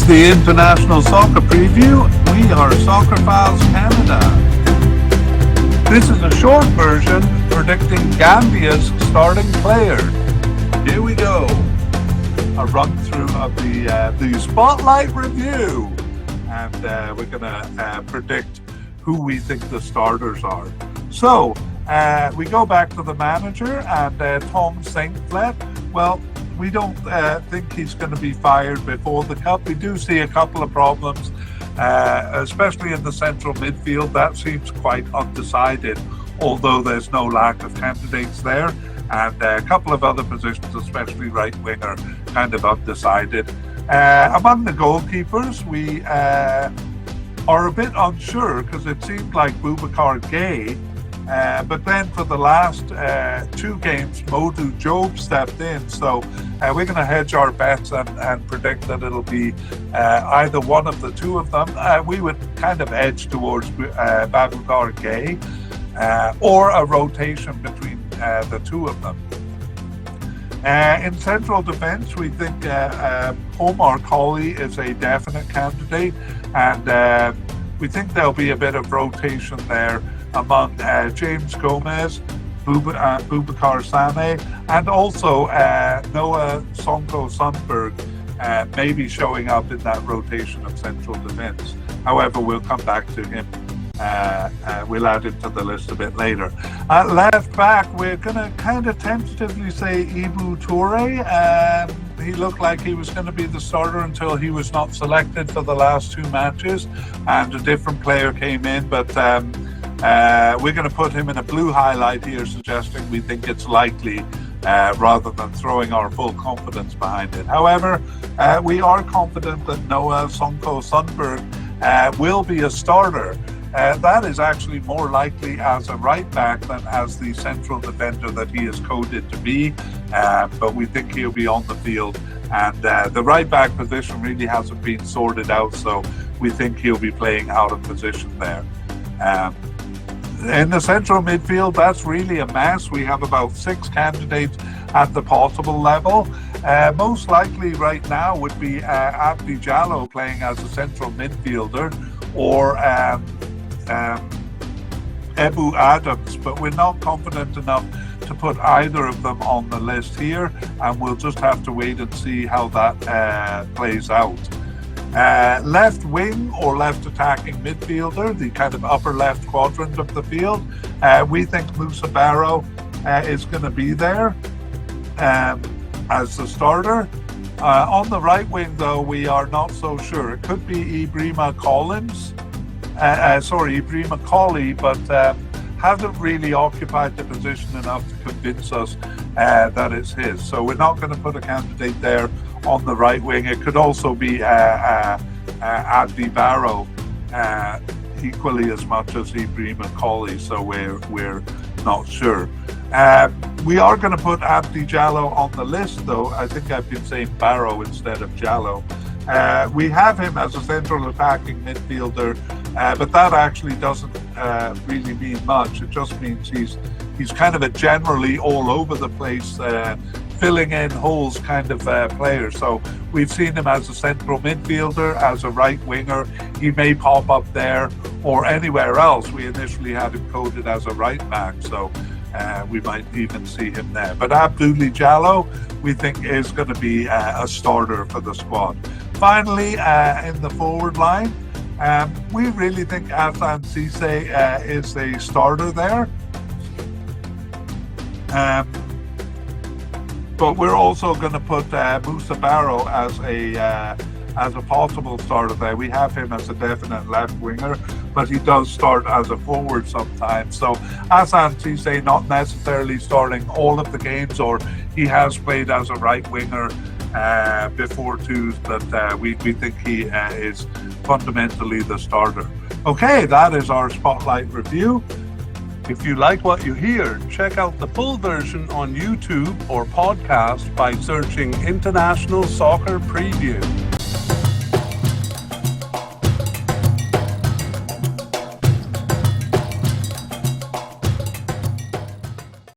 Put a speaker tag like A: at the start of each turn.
A: It's the International Soccer Preview. We are Soccer Files Canada. This is a short version predicting Gambia's starting player. Here we go. A run through of the Spotlight Review. And we're going to predict who we think the starters are. So, we go back to the manager and Tom Saintfiet. Well, we don't think he's going to be fired before the Cup. We do see a couple of problems, especially in the central midfield. That seems quite undecided, although there's no lack of candidates there. And a couple of other positions, especially right winger, kind of undecided. Among the goalkeepers, we are a bit unsure because it seemed like Boubacar Gay. But then for the last two games, Modou Job stepped in. So we're going to hedge our bets and predict that it'll be either one of the two of them. We would kind of edge towards Boubacar Gay or a rotation between the two of them. In central defence, we think Omar Colley is a definite candidate, and we think there'll be a bit of rotation there among James Gomez, Boubacar Sane, and also Noah Sonko Sundberg may be showing up in that rotation of central defence. However, we'll come back to him. We'll add him to the list a bit later. At left back, we're going to kind of tentatively say Ibu Toure. He looked like he was going to be the starter until he was not selected for the last two matches, and a different player came in, but we're going to put him in a blue highlight here, suggesting we think it's likely rather than throwing our full confidence behind it. However, we are confident that Noah Sonko Sundberg will be a starter. That is actually more likely as a right back than as the central defender that he is coded to be, but we think he'll be on the field, and the right back position really hasn't been sorted out, so we think he'll be playing out of position there. In the central midfield, that's really a mess. We have about 6 candidates at the possible level. Most likely right now would be Abdi Jallo playing as a central midfielder, or Ebu Adams, but we're not confident enough to put either of them on the list here, and we'll just have to wait and see how that plays out. Left wing or left attacking midfielder, the kind of upper left quadrant of the field, we think Musa Barrow is going to be there as the starter. On the right wing, though, we are not so sure. It could be Ibrahima Colley, but hasn't really occupied the position enough to convince us that it's his. So we're not going to put a candidate there on the right wing. It could also be Abdi Barrow equally as much as Ibrahima Colley, so we're not sure. We are going to put Abdi Jallo on the list, though. I think I've been saying Barrow instead of Jallo. We have him as a central attacking midfielder, but that actually doesn't really mean much. It just means he's kind of a generally all over the place, filling in holes kind of player. So we've seen him as a central midfielder, as a right winger. He may pop up there or anywhere else. We initially had him coded as a right back, so we might even see him there. But Abdoulaye Jallo, we think, is going to be a starter for the squad. Finally, in the forward line, we really think Afan Cisse is a starter there. But we're also going to put Musa Barrow as a possible starter there. We have him as a definite left winger, but he does start as a forward sometimes. So Afan Cisse not necessarily starting all of the games, or he has played as a right winger before too, but we think he is fundamentally the starter. Okay, that is our Spotlight Review. If you like what you hear, check out the full version on YouTube or podcast by searching International Soccer Preview.